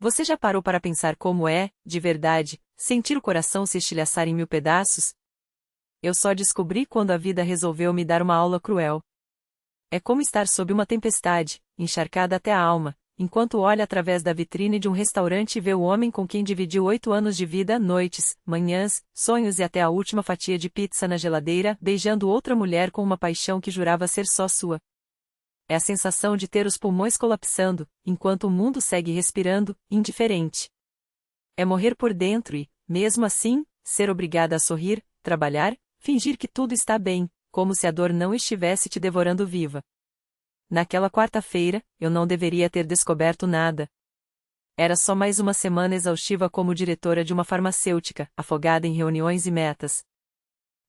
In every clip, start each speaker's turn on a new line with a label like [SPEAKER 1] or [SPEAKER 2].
[SPEAKER 1] Você já parou para pensar como é, de verdade, sentir o coração se estilhaçar em mil pedaços? Eu só descobri quando a vida resolveu me dar uma aula cruel. É como estar sob uma tempestade, encharcada até a alma, enquanto olha através da vitrine de um restaurante e vê o homem com quem dividiu 8 anos de vida, noites, manhãs, sonhos e até a última fatia de pizza na geladeira, beijando outra mulher com uma paixão que jurava ser só sua. É a sensação de ter os pulmões colapsando, enquanto o mundo segue respirando, indiferente. É morrer por dentro e, mesmo assim, ser obrigada a sorrir, trabalhar, fingir que tudo está bem, como se a dor não estivesse te devorando viva. Naquela quarta-feira, eu não deveria ter descoberto nada. Era só mais uma semana exaustiva como diretora de uma farmacêutica, afogada em reuniões e metas.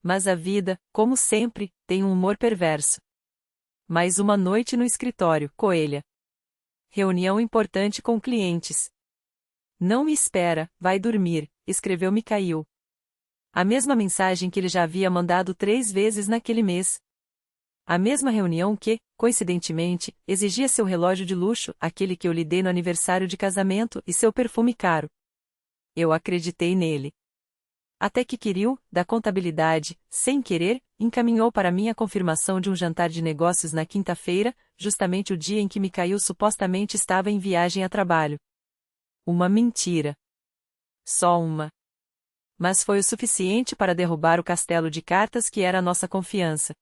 [SPEAKER 1] Mas a vida, como sempre, tem um humor perverso. Mais uma noite no escritório, Coelha. Reunião importante com clientes. Não me espera, vai dormir, escreveu Mikhail. A mesma mensagem que ele já havia mandado 3 vezes naquele mês. A mesma reunião que, coincidentemente, exigia seu relógio de luxo, aquele que eu lhe dei no aniversário de casamento, e seu perfume caro. Eu acreditei nele. Até que Kirill, da contabilidade, sem querer, encaminhou para mim a confirmação de um jantar de negócios na quinta-feira, justamente o dia em que Mikhail supostamente estava em viagem a trabalho. Uma mentira. Só uma. Mas foi o suficiente para derrubar o castelo de cartas que era a nossa confiança.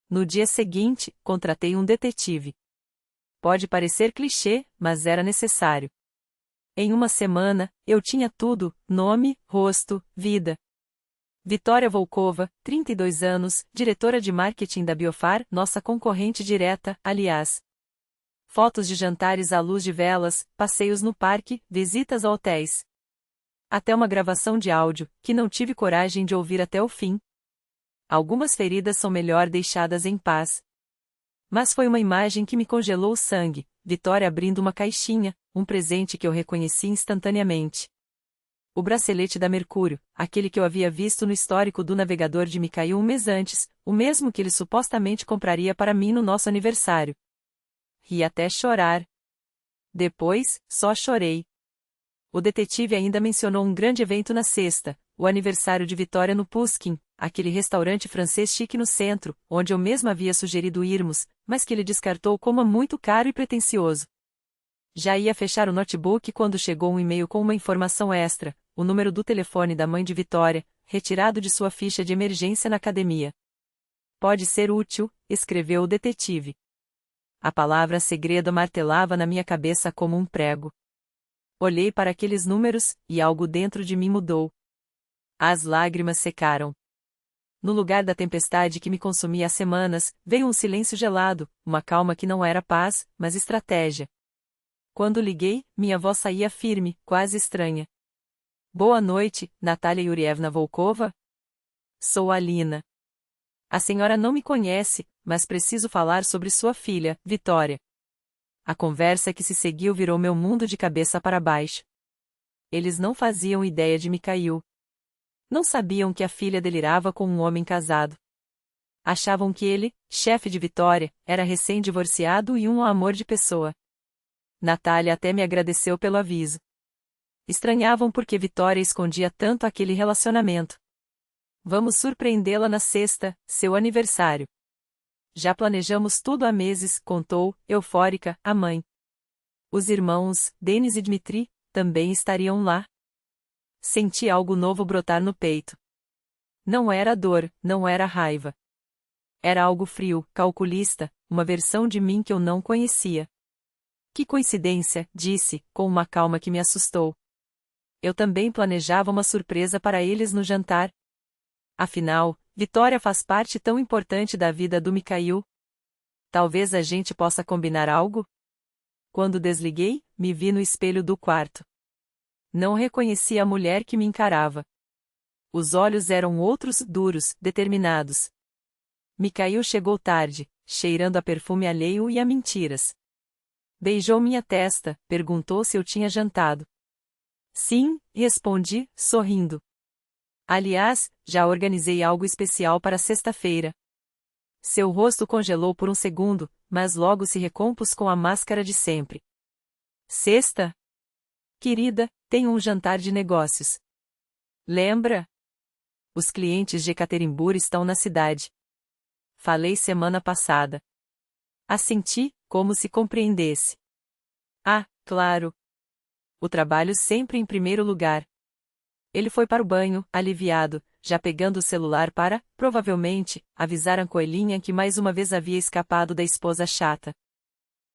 [SPEAKER 1] No dia seguinte, contratei um detetive. Pode parecer clichê, mas era necessário. Em uma semana, eu tinha tudo: nome, rosto, vida. Vitória Volkova, 32 anos, diretora de marketing da Biofar, nossa concorrente direta, aliás. Fotos de jantares à luz de velas, passeios no parque, visitas a hotéis. Até uma gravação de áudio, que não tive coragem de ouvir até o fim. Algumas feridas são melhor deixadas em paz. Mas foi uma imagem que me congelou o sangue, Vitória abrindo uma caixinha, um presente que eu reconheci instantaneamente. O bracelete da Mercúrio, aquele que eu havia visto no histórico do navegador de Mikhail um mês antes, o mesmo que ele supostamente compraria para mim no nosso aniversário. Ri até chorar. Depois, só chorei. O detetive ainda mencionou um grande evento na sexta, o aniversário de Vitória no Pushkin, aquele restaurante francês chique no centro, onde eu mesmo havia sugerido irmos, mas que ele descartou como muito caro e pretensioso. Já ia fechar o notebook quando chegou um e-mail com uma informação extra, o número do telefone da mãe de Vitória, retirado de sua ficha de emergência na academia. Pode ser útil, escreveu o detetive. A palavra segredo martelava na minha cabeça como um prego. Olhei para aqueles números, e algo dentro de mim mudou. As lágrimas secaram. No lugar da tempestade que me consumia há semanas, veio um silêncio gelado, uma calma que não era paz, mas estratégia. Quando liguei, minha voz saía firme, quase estranha. Boa noite, Natália Yurievna Volkova? Sou a Lina. A senhora não me conhece, mas preciso falar sobre sua filha, Vitória. A conversa que se seguiu virou meu mundo de cabeça para baixo. Eles não faziam ideia de Mikhail. Não sabiam que a filha delirava com um homem casado. Achavam que ele, chefe de Vitória, era recém-divorciado e um amor de pessoa. Natália até me agradeceu pelo aviso. Estranhavam porque Vitória escondia tanto aquele relacionamento. Vamos surpreendê-la na sexta, seu aniversário. Já planejamos tudo há meses, contou, eufórica, a mãe. Os irmãos, Denis e Dmitri, também estariam lá. Senti algo novo brotar no peito. Não era dor, não era raiva. Era algo frio, calculista, uma versão de mim que eu não conhecia. Que coincidência, disse, com uma calma que me assustou. Eu também planejava uma surpresa para eles no jantar. Afinal, Vitória faz parte tão importante da vida do Mikhail. Talvez a gente possa combinar algo? Quando desliguei, me vi no espelho do quarto. Não reconheci a mulher que me encarava. Os olhos eram outros, duros, determinados. Mikhail chegou tarde, cheirando a perfume alheio e a mentiras. Beijou minha testa, perguntou se eu tinha jantado. Sim, respondi, sorrindo. Aliás, já organizei algo especial para sexta-feira. Seu rosto congelou por um segundo, mas logo se recompôs com a máscara de sempre. Sexta? Querida, tenho um jantar de negócios. Lembra? Os clientes de Ekaterimburgo estão na cidade. Falei semana passada. Assenti, como se compreendesse. Ah, claro. O trabalho sempre em primeiro lugar. Ele foi para o banho, aliviado, já pegando o celular para, provavelmente, avisar a coelhinha que mais uma vez havia escapado da esposa chata.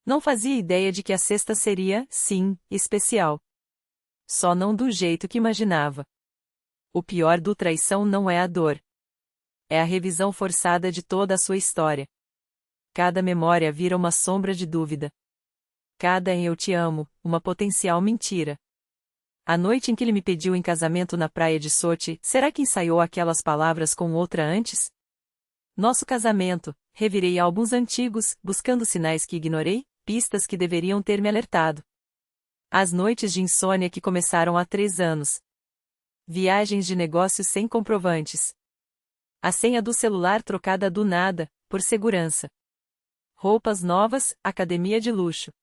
[SPEAKER 1] Não fazia ideia de que a sexta seria, sim, especial. Só não do jeito que imaginava. O pior do traição não é a dor. É a revisão forçada de toda a sua história. Cada memória vira uma sombra de dúvida. Cada eu te amo, uma potencial mentira. A noite em que ele me pediu em casamento na praia de Sochi, será que ensaiou aquelas palavras com outra antes? Nosso casamento, revirei álbuns antigos, buscando sinais que ignorei, pistas que deveriam ter me alertado. As noites de insônia que começaram há 3 anos. Viagens de negócios sem comprovantes. A senha do celular trocada do nada, por segurança. Roupas novas, academia de luxo.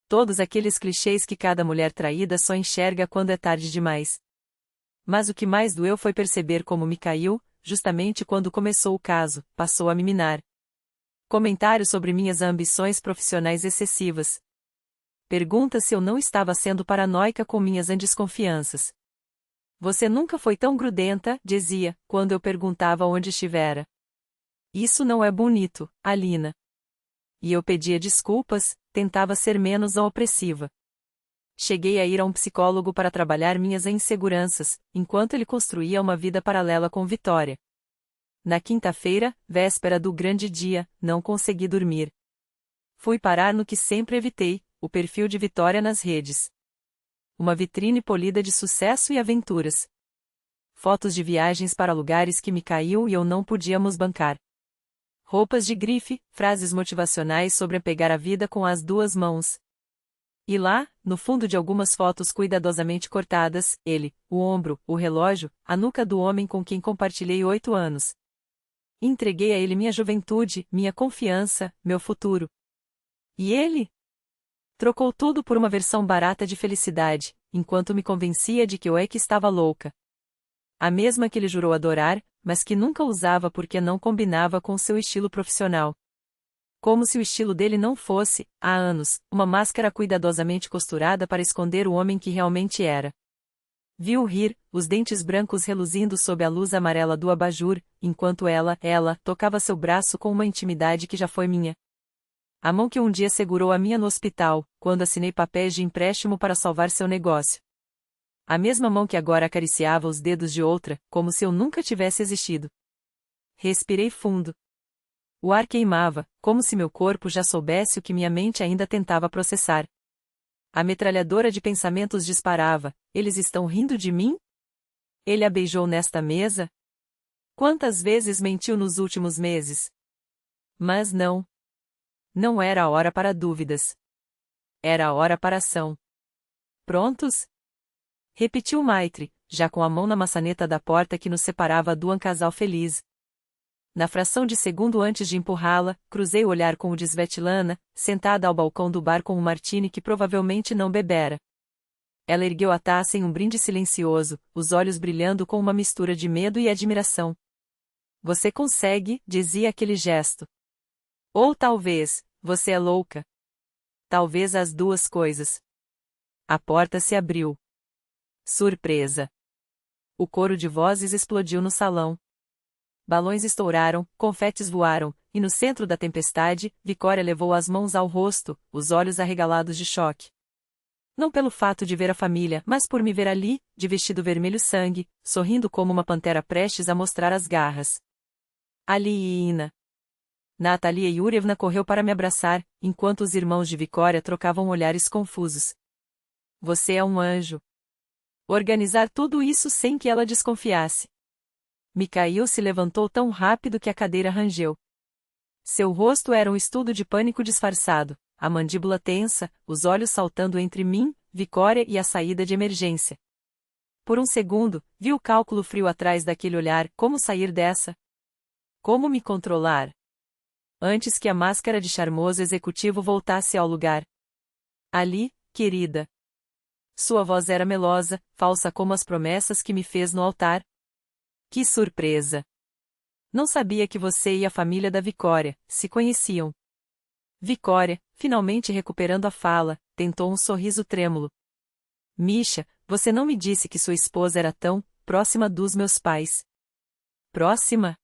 [SPEAKER 1] Todos aqueles clichês que cada mulher traída só enxerga quando é tarde demais. Mas o que mais doeu foi perceber como me caiu, justamente quando começou o caso, passou a me minar. Comentários sobre minhas ambições profissionais excessivas. Pergunta se eu não estava sendo paranoica com minhas desconfianças. Você nunca foi tão grudenta, dizia, quando eu perguntava onde estivera. Isso não é bonito, Alina. E eu pedia desculpas, tentava ser menos opressiva. Cheguei a ir a um psicólogo para trabalhar minhas inseguranças, enquanto ele construía uma vida paralela com Vitória. Na quinta-feira, véspera do grande dia, não consegui dormir. Fui parar no que sempre evitei, o perfil de Vitória nas redes. Uma vitrine polida de sucesso e aventuras. Fotos de viagens para lugares que me caiu e eu não podíamos bancar. Roupas de grife, frases motivacionais sobre pegar a vida com as 2 mãos. E lá, no fundo de algumas fotos cuidadosamente cortadas, ele, o ombro, o relógio, a nuca do homem com quem compartilhei 8 anos. Entreguei a ele minha juventude, minha confiança, meu futuro. E ele? Trocou tudo por uma versão barata de felicidade, enquanto me convencia de que eu é que estava louca. A mesma que ele jurou adorar, mas que nunca usava porque não combinava com seu estilo profissional. Como se o estilo dele não fosse, há anos, uma máscara cuidadosamente costurada para esconder o homem que realmente era. Viu rir, os dentes brancos reluzindo sob a luz amarela do abajur, enquanto ela, tocava seu braço com uma intimidade que já foi minha. A mão que um dia segurou a minha no hospital, quando assinei papéis de empréstimo para salvar seu negócio. A mesma mão que agora acariciava os dedos de outra, como se eu nunca tivesse existido. Respirei fundo. O ar queimava, como se meu corpo já soubesse o que minha mente ainda tentava processar. A metralhadora de pensamentos disparava. Eles estão rindo de mim? Ele a beijou nesta mesa? Quantas vezes mentiu nos últimos meses? Mas não. Não era a hora para dúvidas. Era a hora para ação. Prontos? Repetiu Maitre, já com a mão na maçaneta da porta que nos separava do casal feliz. Na fração de segundo antes de empurrá-la, cruzei o olhar com o de Svetlana, sentada ao balcão do bar com um martini que provavelmente não bebera. Ela ergueu a taça em um brinde silencioso, os olhos brilhando com uma mistura de medo e admiração. Você consegue, dizia aquele gesto. Ou talvez, você é louca. Talvez as 2 coisas. A porta se abriu. Surpresa. O coro de vozes explodiu no salão. Balões estouraram, confetes voaram, e no centro da tempestade, Vicória levou as mãos ao rosto, os olhos arregalados de choque. Não pelo fato de ver a família, mas por me ver ali, de vestido vermelho sangue, sorrindo como uma pantera prestes a mostrar as garras. Aliina. Natalia Yurievna correu para me abraçar, enquanto os irmãos de Vicória trocavam olhares confusos. Você é um anjo. Organizar tudo isso sem que ela desconfiasse. Mikhail se levantou tão rápido que a cadeira rangeu. Seu rosto era um estudo de pânico disfarçado, a mandíbula tensa, os olhos saltando entre mim, Vicória e a saída de emergência. Por um segundo, vi o cálculo frio atrás daquele olhar, como sair dessa? Como me controlar? Antes que a máscara de charmoso executivo voltasse ao lugar. Ali, querida. Sua voz era melosa, falsa como as promessas que me fez no altar. Que surpresa! Não sabia que você e a família da Vicória se conheciam. Vicória, finalmente recuperando a fala, tentou um sorriso trêmulo. Misha, você não me disse que sua esposa era tão próxima dos meus pais. Próxima?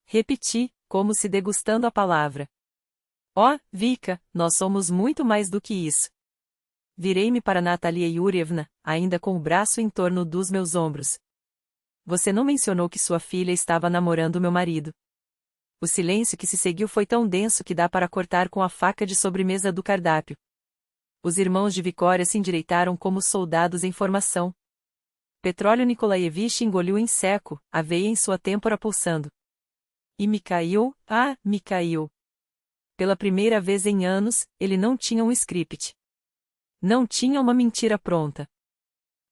[SPEAKER 1] Repeti, como se degustando a palavra. Oh, Vika, nós somos muito mais do que isso. Virei-me para Natalia Yurievna, ainda com o braço em torno dos meus ombros. Você não mencionou que sua filha estava namorando meu marido. O silêncio que se seguiu foi tão denso que dá para cortar com a faca de sobremesa do cardápio. Os irmãos de Vicória se endireitaram como soldados em formação. Petróleo Nikolaevich engoliu em seco, a veia em sua têmpora pulsando. E Mikhail, Mikhail. Pela primeira vez em anos, ele não tinha um script. Não tinha uma mentira pronta.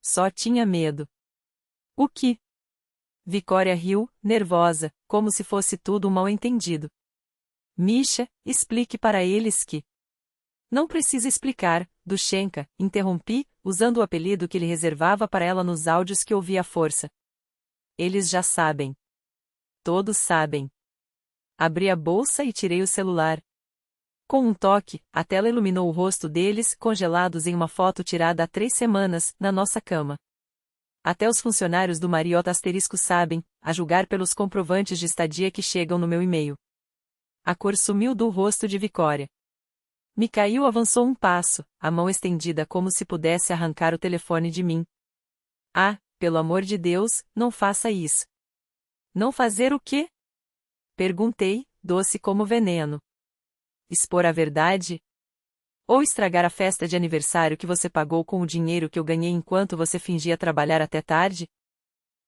[SPEAKER 1] Só tinha medo. O que? Vicória riu, nervosa, como se fosse tudo um mal-entendido. Misha, explique para eles que... Não precisa explicar, Dushenka, interrompi, usando o apelido que ele reservava para ela nos áudios que ouvi à força. Eles já sabem. Todos sabem. Abri a bolsa e tirei o celular. Com um toque, a tela iluminou o rosto deles, congelados em uma foto tirada há 3 semanas, na nossa cama. Até os funcionários do Marriott asterisco sabem, a julgar pelos comprovantes de estadia que chegam no meu e-mail. A cor sumiu do rosto de Vicória. Mikhail avançou um passo, a mão estendida como se pudesse arrancar o telefone de mim. Ah, pelo amor de Deus, não faça isso. Não fazer o quê? Perguntei, doce como veneno. Expor a verdade? Ou estragar a festa de aniversário que você pagou com o dinheiro que eu ganhei enquanto você fingia trabalhar até tarde?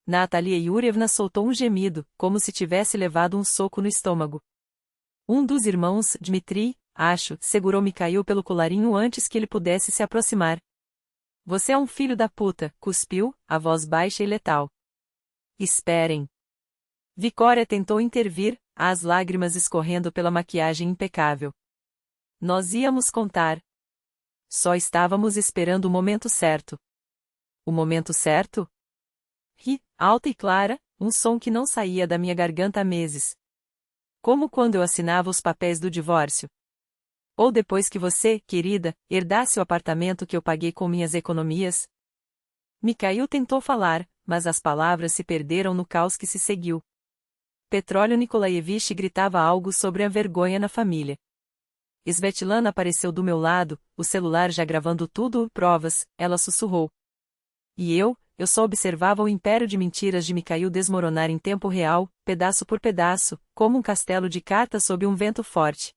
[SPEAKER 1] Natalia Yurievna soltou um gemido, como se tivesse levado um soco no estômago. Um dos irmãos, Dmitri, acho, segurou Mikhail pelo colarinho antes que ele pudesse se aproximar. Você é um filho da puta, cuspiu, a voz baixa e letal. Esperem. Vicória tentou intervir, as lágrimas escorrendo pela maquiagem impecável. Nós íamos contar. Só estávamos esperando o momento certo. O momento certo? Ri, alta e clara, um som que não saía da minha garganta há meses. Como quando eu assinava os papéis do divórcio. Ou depois que você, querida, herdasse o apartamento que eu paguei com minhas economias. Mikhail tentou falar, mas as palavras se perderam no caos que se seguiu. Petróleo Nikolaevich gritava algo sobre a vergonha na família. Svetlana apareceu do meu lado, o celular já gravando tudo, provas, ela sussurrou. E eu só observava o império de mentiras de Mikhail desmoronar em tempo real, pedaço por pedaço, como um castelo de cartas sob um vento forte.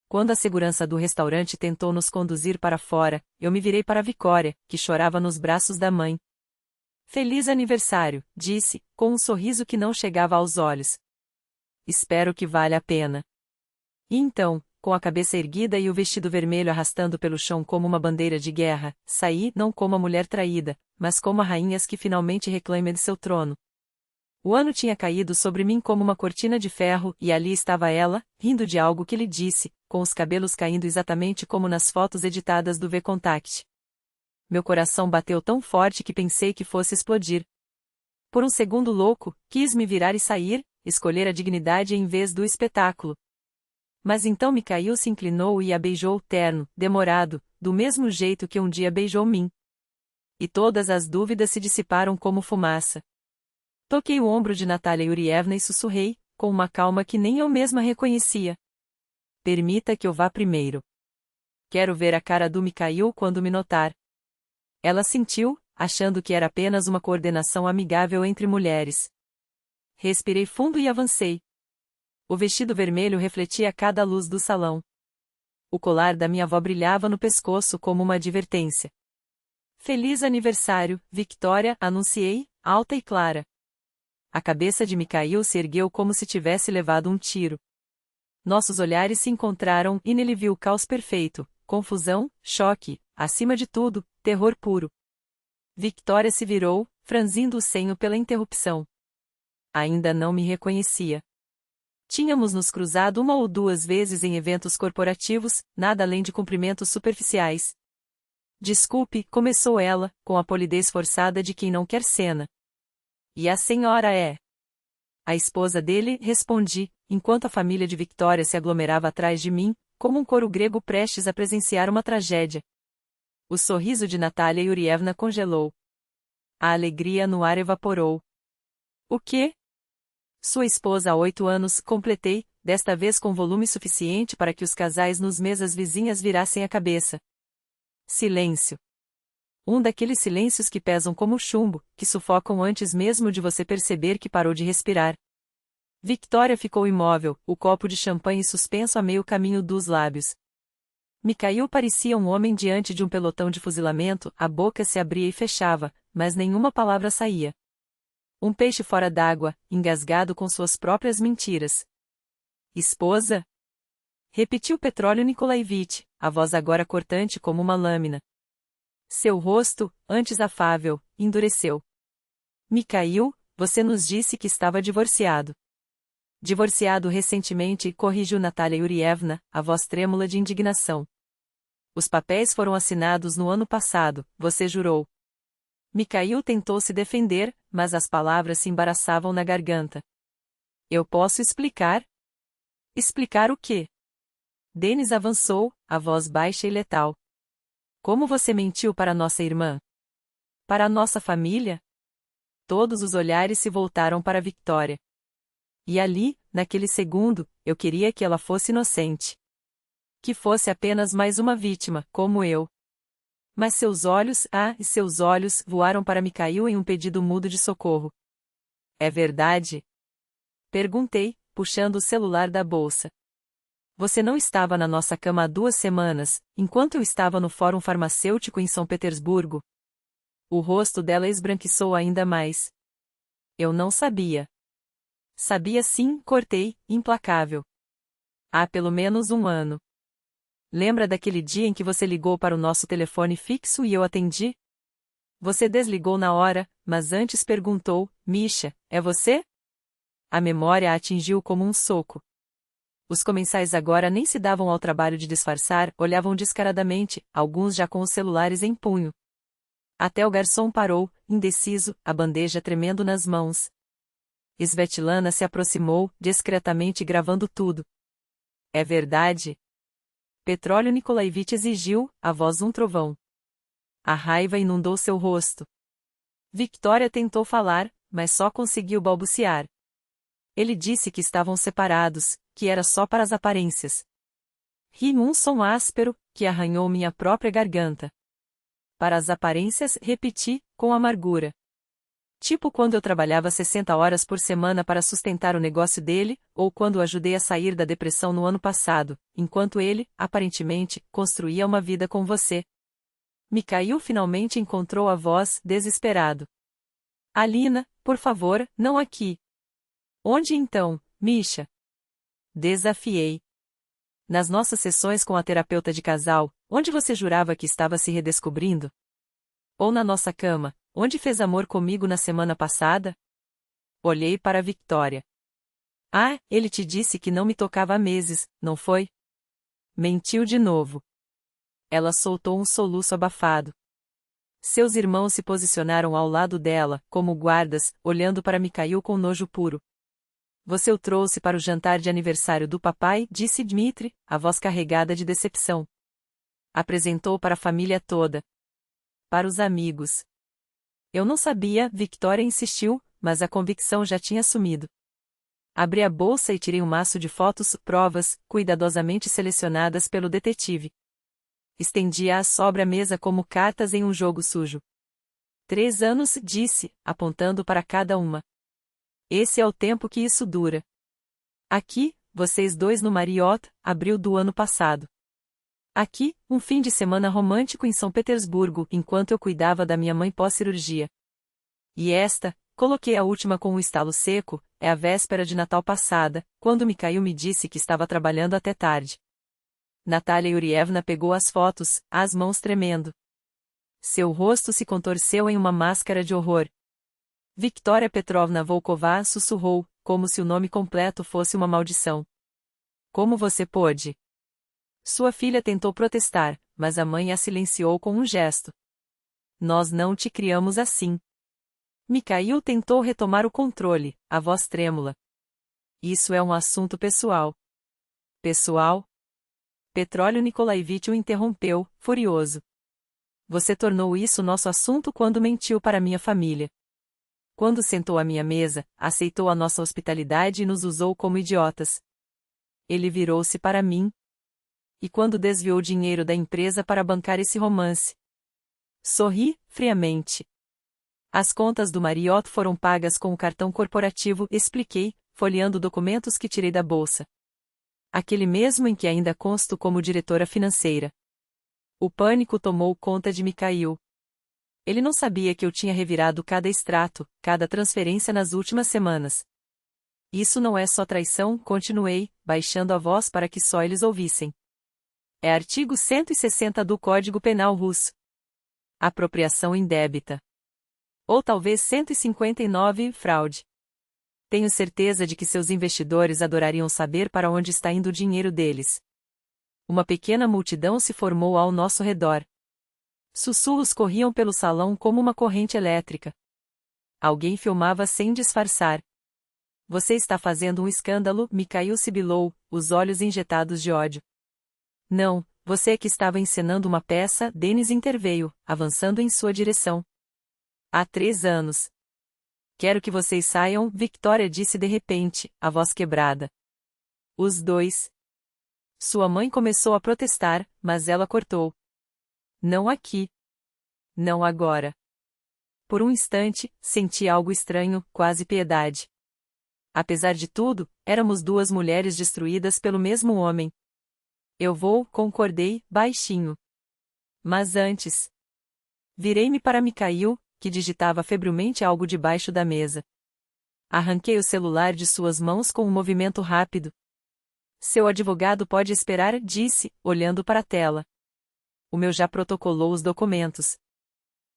[SPEAKER 1] Quando a segurança do restaurante tentou nos conduzir para fora, eu me virei para Vicória, que chorava nos braços da mãe. Feliz aniversário, disse, com um sorriso que não chegava aos olhos. Espero que valha a pena. E então, com a cabeça erguida e o vestido vermelho arrastando pelo chão como uma bandeira de guerra, saí não como a mulher traída, mas como a rainha que finalmente reclama de seu trono. O ano tinha caído sobre mim como uma cortina de ferro, e ali estava ela, rindo de algo que lhe disse, com os cabelos caindo exatamente como nas fotos editadas do V-Contact. Meu coração bateu tão forte que pensei que fosse explodir. Por um segundo louco, quis me virar e sair, escolher a dignidade em vez do espetáculo. Mas então Mikhail se inclinou e a beijou terno, demorado, do mesmo jeito que um dia beijou mim. E todas as dúvidas se dissiparam como fumaça. Toquei o ombro de Natalia Yurievna e sussurrei, com uma calma que nem eu mesma reconhecia. Permita que eu vá primeiro. Quero ver a cara do Mikhail quando me notar. Ela sentiu, achando que era apenas uma coordenação amigável entre mulheres. Respirei fundo e avancei. O vestido vermelho refletia cada luz do salão. O colar da minha avó brilhava no pescoço como uma advertência. Feliz aniversário, Victoria, anunciei, alta e clara. A cabeça de Mikhail se ergueu como se tivesse levado um tiro. Nossos olhares se encontraram e nele vi o caos perfeito, confusão, choque, acima de tudo, terror puro. Victoria se virou, franzindo o senho pela interrupção. Ainda não me reconhecia. Tínhamos nos cruzado 1 ou 2 vezes em eventos corporativos, nada além de cumprimentos superficiais. Desculpe, começou ela, com a polidez forçada de quem não quer cena. E a senhora é? A esposa dele, respondi, enquanto a família de Victoria se aglomerava atrás de mim, como um coro grego prestes a presenciar uma tragédia. O sorriso de Natalia Yurievna congelou. A alegria no ar evaporou. O quê? Sua esposa há 8 anos, completei, desta vez com volume suficiente para que os casais nos mesas vizinhas virassem a cabeça. Silêncio. Um daqueles silêncios que pesam como chumbo, que sufocam antes mesmo de você perceber que parou de respirar. Victoria ficou imóvel, o copo de champanhe suspenso a meio caminho dos lábios. Mikhail parecia um homem diante de um pelotão de fuzilamento, a boca se abria e fechava, mas nenhuma palavra saía. Um peixe fora d'água, engasgado com suas próprias mentiras. Esposa? Repetiu Petróleo Nikolaevich, a voz agora cortante como uma lâmina. Seu rosto, antes afável, endureceu. Mikhail, você nos disse que estava divorciado. Divorciado recentemente, corrigiu Natalia Yurievna, a voz trêmula de indignação. Os papéis foram assinados no ano passado, você jurou. Mikhail tentou se defender, mas as palavras se embaraçavam na garganta. Eu posso explicar? Explicar o quê? Denis avançou, a voz baixa e letal. Como você mentiu para nossa irmã? Para a nossa família? Todos os olhares se voltaram para Victoria. E ali, naquele segundo, eu queria que ela fosse inocente. Que fosse apenas mais uma vítima, como eu. Mas seus olhos, seus olhos, voaram para Mikhail em um pedido mudo de socorro. É verdade? Perguntei, puxando o celular da bolsa. Você não estava na nossa cama há 2 semanas, enquanto eu estava no Fórum Farmacêutico em São Petersburgo? O rosto dela esbranquiçou ainda mais. Eu não sabia. Sabia sim, cortei, implacável. Há pelo menos 1 ano. Lembra daquele dia em que você ligou para o nosso telefone fixo e eu atendi? Você desligou na hora, mas antes perguntou, Misha, é você? A memória a atingiu como um soco. Os comensais agora nem se davam ao trabalho de disfarçar, olhavam descaradamente, alguns já com os celulares em punho. Até o garçom parou, indeciso, a bandeja tremendo nas mãos. Svetlana se aproximou, discretamente gravando tudo. É verdade? Petróleo Nikolaevich exigiu, a voz um trovão. A raiva inundou seu rosto. Victoria tentou falar, mas só conseguiu balbuciar. Ele disse que estavam separados, que era só para as aparências. Ri num som áspero, que arranhou minha própria garganta. Para as aparências, repeti, com amargura. Tipo quando eu trabalhava 60 horas por semana para sustentar o negócio dele, ou quando o ajudei a sair da depressão no ano passado, enquanto ele, aparentemente, construía uma vida com você. Mikhail finalmente encontrou a voz, desesperado. Alina, por favor, não aqui. Onde então, Misha? Desafiei. Nas nossas sessões com a terapeuta de casal, onde você jurava que estava se redescobrindo? Ou na nossa cama, onde fez amor comigo na semana passada? Olhei para Victoria. Ah, ele te disse que não me tocava há meses, não foi? Mentiu de novo. Ela soltou um soluço abafado. Seus irmãos se posicionaram ao lado dela, como guardas, olhando para Mikhail com nojo puro. Você o trouxe para o jantar de aniversário do papai, disse Dmitri, a voz carregada de decepção. Apresentou para a família toda. Para os amigos. Eu não sabia, Victoria insistiu, mas a convicção já tinha sumido. Abri a bolsa e tirei um maço de fotos, provas, cuidadosamente selecionadas pelo detetive. Estendi-a sobre a mesa como cartas em um jogo sujo. 3 anos, disse, apontando para cada uma. Esse é o tempo que isso dura. Aqui, vocês dois no Marriott, abril do ano passado. Aqui, um fim de semana romântico em São Petersburgo, enquanto eu cuidava da minha mãe pós-cirurgia. E esta, coloquei a última com um estalo seco, é a véspera de Natal passada, quando Mikhail me disse que estava trabalhando até tarde. Natalia Yurievna pegou as fotos, as mãos tremendo. Seu rosto se contorceu em uma máscara de horror. Victoria Petrovna Volkova sussurrou, como se o nome completo fosse uma maldição. Como você pôde? Sua filha tentou protestar, mas a mãe a silenciou com um gesto. Nós não te criamos assim. Mikhail tentou retomar o controle, a voz trêmula. Isso é um assunto pessoal. Pessoal? Petróleo Nikolaevich o interrompeu, furioso. Você tornou isso nosso assunto quando mentiu para minha família. Quando sentou à minha mesa, aceitou a nossa hospitalidade e nos usou como idiotas. Ele virou-se para mim. E quando desviou dinheiro da empresa para bancar esse romance? Sorri, friamente. As contas do Marriott foram pagas com o cartão corporativo, expliquei, folheando documentos que tirei da bolsa. Aquele mesmo em que ainda consto como diretora financeira. O pânico tomou conta de Mikhail. Ele não sabia que eu tinha revirado cada extrato, cada transferência nas últimas semanas. Isso não é só traição, continuei, baixando a voz para que só eles ouvissem. É artigo 160 do Código Penal russo. Apropriação indébita. Ou talvez 159, fraude. Tenho certeza de que seus investidores adorariam saber para onde está indo o dinheiro deles. Uma pequena multidão se formou ao nosso redor. Sussurros corriam pelo salão como uma corrente elétrica. Alguém filmava sem disfarçar. Você está fazendo um escândalo, Mikhail sibilou, os olhos injetados de ódio. Não, você é que estava encenando uma peça, Denis interveio, avançando em sua direção. Há 3 anos. Quero que vocês saiam, Victoria disse de repente, a voz quebrada. Os dois. Sua mãe começou a protestar, mas ela cortou. Não aqui. Não agora. Por um instante, senti algo estranho, quase piedade. Apesar de tudo, éramos 2 mulheres destruídas pelo mesmo homem. Eu vou, concordei, baixinho. Mas antes. Virei-me para Mikhail, que digitava febrilmente algo debaixo da mesa. Arranquei o celular de suas mãos com um movimento rápido. Seu advogado pode esperar, disse, olhando para a tela. O meu já protocolou os documentos.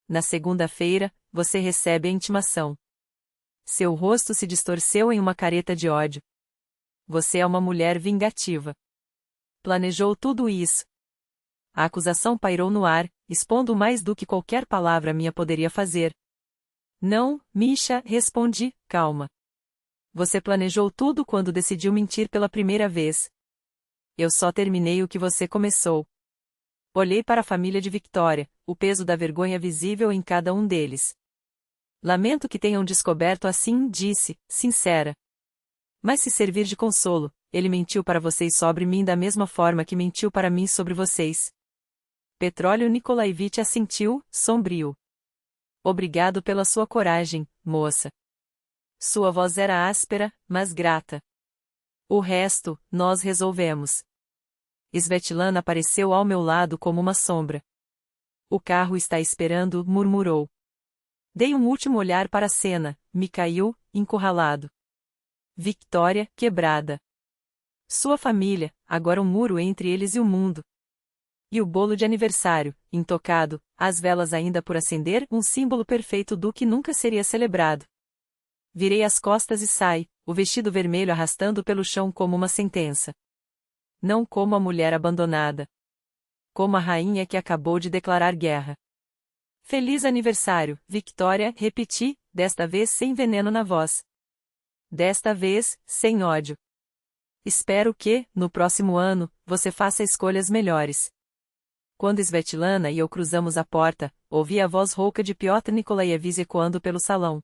[SPEAKER 1] Na segunda-feira, você recebe a intimação. Seu rosto se distorceu em uma careta de ódio. Você é uma mulher vingativa. Planejou tudo isso. A acusação pairou no ar, expondo mais do que qualquer palavra minha poderia fazer. Não, Misha, respondi, calma. Você planejou tudo quando decidiu mentir pela primeira vez. Eu só terminei o que você começou. Olhei para a família de Victoria, o peso da vergonha visível em cada um deles. Lamento que tenham descoberto assim, disse, sincera. Mas se servir de consolo, ele mentiu para vocês sobre mim da mesma forma que mentiu para mim sobre vocês. Petróleo Nikolaevich assentiu, sombrio. Obrigado pela sua coragem, moça. Sua voz era áspera, mas grata. O resto, nós resolvemos. Svetlana apareceu ao meu lado como uma sombra. O carro está esperando, murmurou. Dei um último olhar para a cena, Mikhail, encurralado. Victoria, quebrada. Sua família, agora um muro entre eles e o mundo. E o bolo de aniversário, intocado, as velas ainda por acender, um símbolo perfeito do que nunca seria celebrado. Virei as costas e saí, o vestido vermelho arrastando pelo chão como uma sentença. Não como a mulher abandonada. Como a rainha que acabou de declarar guerra. Feliz aniversário, Victoria, repeti, desta vez sem veneno na voz. Desta vez, sem ódio. Espero que, no próximo ano, você faça escolhas melhores. Quando Svetlana e eu cruzamos a porta, ouvi a voz rouca de Piotr Nikolaevich ecoando pelo salão.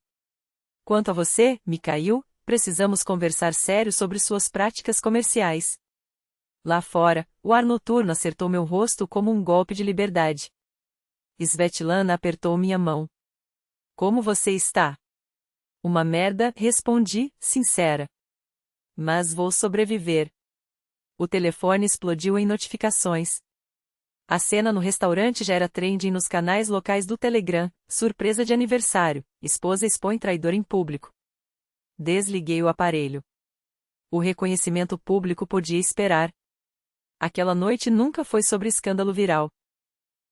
[SPEAKER 1] Quanto a você, Mikhail, precisamos conversar sério sobre suas práticas comerciais. Lá fora, o ar noturno acertou meu rosto como um golpe de liberdade. Svetlana apertou minha mão. Como você está? Uma merda, respondi, sincera. Mas vou sobreviver. O telefone explodiu em notificações. A cena no restaurante já era trending nos canais locais do Telegram, surpresa de aniversário, esposa expõe traidor em público. Desliguei o aparelho. O reconhecimento público podia esperar. Aquela noite nunca foi sobre escândalo viral.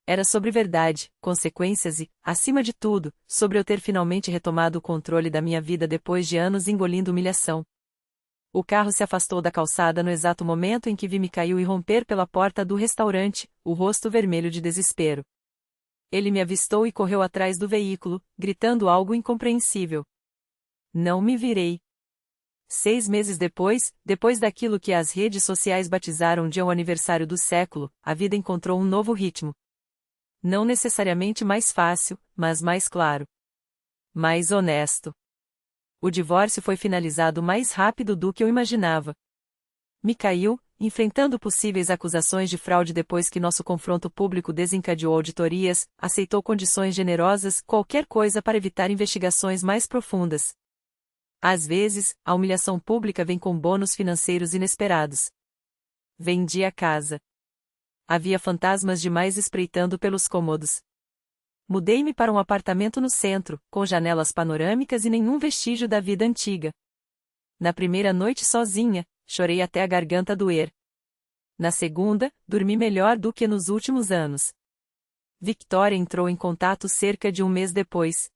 [SPEAKER 1] Era sobre verdade, consequências e, acima de tudo, sobre eu ter finalmente retomado o controle da minha vida depois de anos engolindo humilhação. O carro se afastou da calçada no exato momento em que vi Mikhail irromper pela porta do restaurante, o rosto vermelho de desespero. Ele me avistou e correu atrás do veículo, gritando algo incompreensível. Não me virei. 6 meses depois daquilo que as redes sociais batizaram de um aniversário do século, a vida encontrou um novo ritmo. Não necessariamente mais fácil, mas mais claro. Mais honesto. O divórcio foi finalizado mais rápido do que eu imaginava. Mikhail, enfrentando possíveis acusações de fraude depois que nosso confronto público desencadeou auditorias, aceitou condições generosas, qualquer coisa para evitar investigações mais profundas. Às vezes, a humilhação pública vem com bônus financeiros inesperados. Vendi a casa. Havia fantasmas demais espreitando pelos cômodos. Mudei-me para um apartamento no centro, com janelas panorâmicas e nenhum vestígio da vida antiga. Na primeira noite sozinha, chorei até a garganta doer. Na segunda, dormi melhor do que nos últimos anos. Victoria entrou em contato cerca de um mês depois.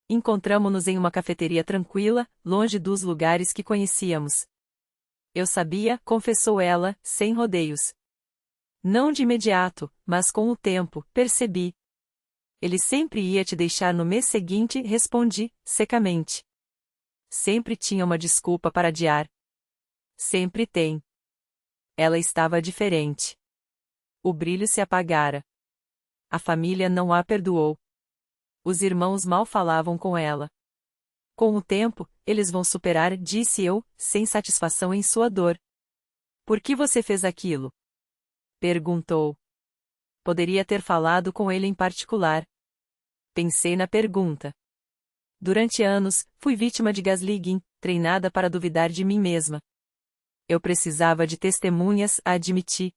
[SPEAKER 1] Encontramo-nos em uma cafeteria tranquila, longe dos lugares que conhecíamos. Eu sabia, confessou ela, sem rodeios. Não de imediato, mas com o tempo, percebi. Ele sempre ia te deixar no mês seguinte, respondi, secamente. Sempre tinha uma desculpa para adiar. Sempre tem. Ela estava diferente. O brilho se apagara. A família não a perdoou. Os irmãos mal falavam com ela. Com o tempo, eles vão superar, disse eu, sem satisfação em sua dor. Por que você fez aquilo? Perguntou. Poderia ter falado com ele em particular. Pensei na pergunta. Durante anos, fui vítima de gaslighting, treinada para duvidar de mim mesma. Eu precisava de testemunhas, admiti.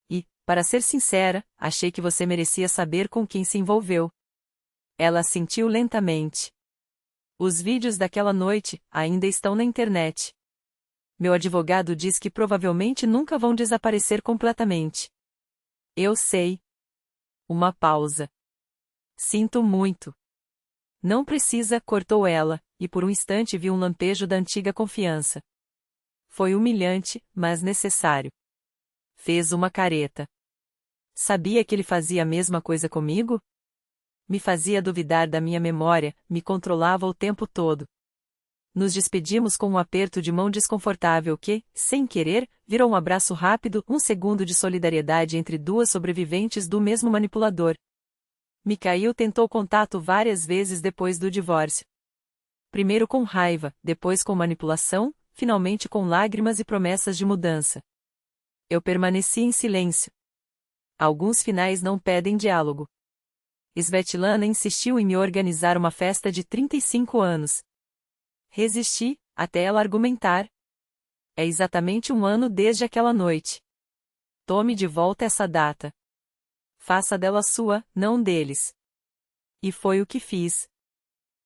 [SPEAKER 1] E, para ser sincera, achei que você merecia saber com quem se envolveu. Ela assentiu lentamente. Os vídeos daquela noite ainda estão na internet. Meu advogado diz que provavelmente nunca vão desaparecer completamente. Eu sei. Uma pausa. Sinto muito. Não precisa, cortou ela, e por um instante vi um lampejo da antiga confiança. Foi humilhante, mas necessário. Fez uma careta. Sabia que ele fazia a mesma coisa comigo? Me fazia duvidar da minha memória, me controlava o tempo todo. Nos despedimos com um aperto de mão desconfortável que, sem querer, virou um abraço rápido, um segundo de solidariedade entre duas sobreviventes do mesmo manipulador. Mikhail tentou contato várias vezes depois do divórcio. Primeiro com raiva, depois com manipulação, finalmente com lágrimas e promessas de mudança. Eu permaneci em silêncio. Alguns finais não pedem diálogo. Svetlana insistiu em me organizar uma festa de 35 anos. Resisti, até ela argumentar. É exatamente um ano desde aquela noite. Tome de volta essa data. Faça dela sua, não deles. E foi o que fiz.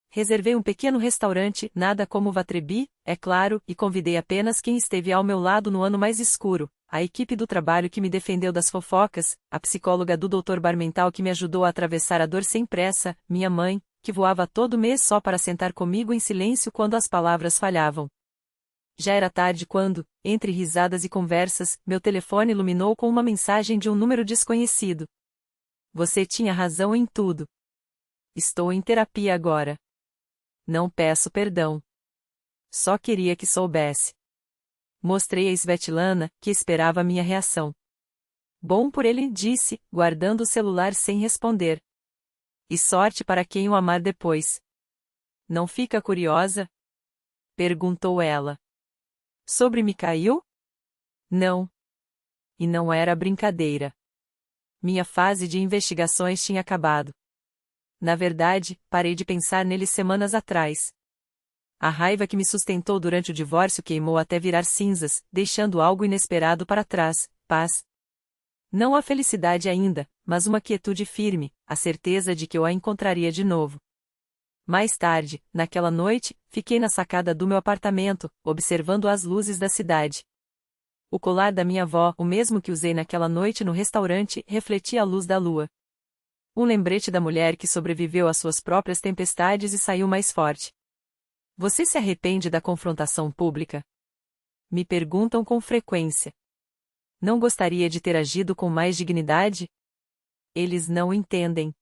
[SPEAKER 1] Reservei um pequeno restaurante, nada como Vatrebi, é claro, e convidei apenas quem esteve ao meu lado no ano mais escuro, a equipe do trabalho que me defendeu das fofocas, a psicóloga do Dr. Barmental que me ajudou a atravessar a dor sem pressa, minha mãe, que voava todo mês só para sentar comigo em silêncio quando as palavras falhavam. Já era tarde quando, entre risadas e conversas, meu telefone iluminou com uma mensagem de um número desconhecido. Você tinha razão em tudo. Estou em terapia agora. Não peço perdão. Só queria que soubesse. Mostrei a Svetlana, que esperava minha reação. Bom por ele, disse, guardando o celular sem responder. E sorte para quem o amar depois. Não fica curiosa? Perguntou ela. Sobre Mikhail? Não. E não era brincadeira. Minha fase de investigações tinha acabado. Na verdade, parei de pensar nele semanas atrás. A raiva que me sustentou durante o divórcio queimou até virar cinzas, deixando algo inesperado para trás, paz. Não a felicidade ainda, mas uma quietude firme, a certeza de que eu a encontraria de novo. Mais tarde, naquela noite, fiquei na sacada do meu apartamento, observando as luzes da cidade. O colar da minha avó, o mesmo que usei naquela noite no restaurante, refletia a luz da lua. Um lembrete da mulher que sobreviveu às suas próprias tempestades e saiu mais forte. Você se arrepende da confrontação pública? Me perguntam com frequência. Não gostaria de ter agido com mais dignidade? Eles não entendem.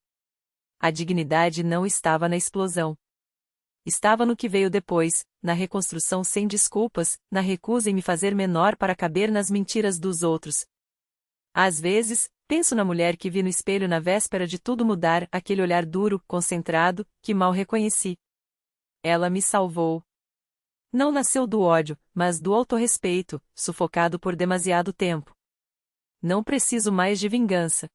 [SPEAKER 1] A dignidade não estava na explosão. Estava no que veio depois, na reconstrução sem desculpas, na recusa em me fazer menor para caber nas mentiras dos outros. Às vezes, penso na mulher que vi no espelho na véspera de tudo mudar, aquele olhar duro, concentrado, que mal reconheci. Ela me salvou. Não nasceu do ódio, mas do autorrespeito, sufocado por demasiado tempo. Não preciso mais de vingança.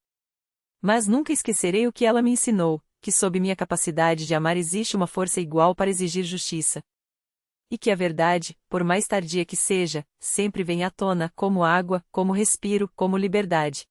[SPEAKER 1] Mas nunca esquecerei o que ela me ensinou, que sob minha capacidade de amar existe uma força igual para exigir justiça. E que a verdade, por mais tardia que seja, sempre vem à tona, como água, como respiro, como liberdade.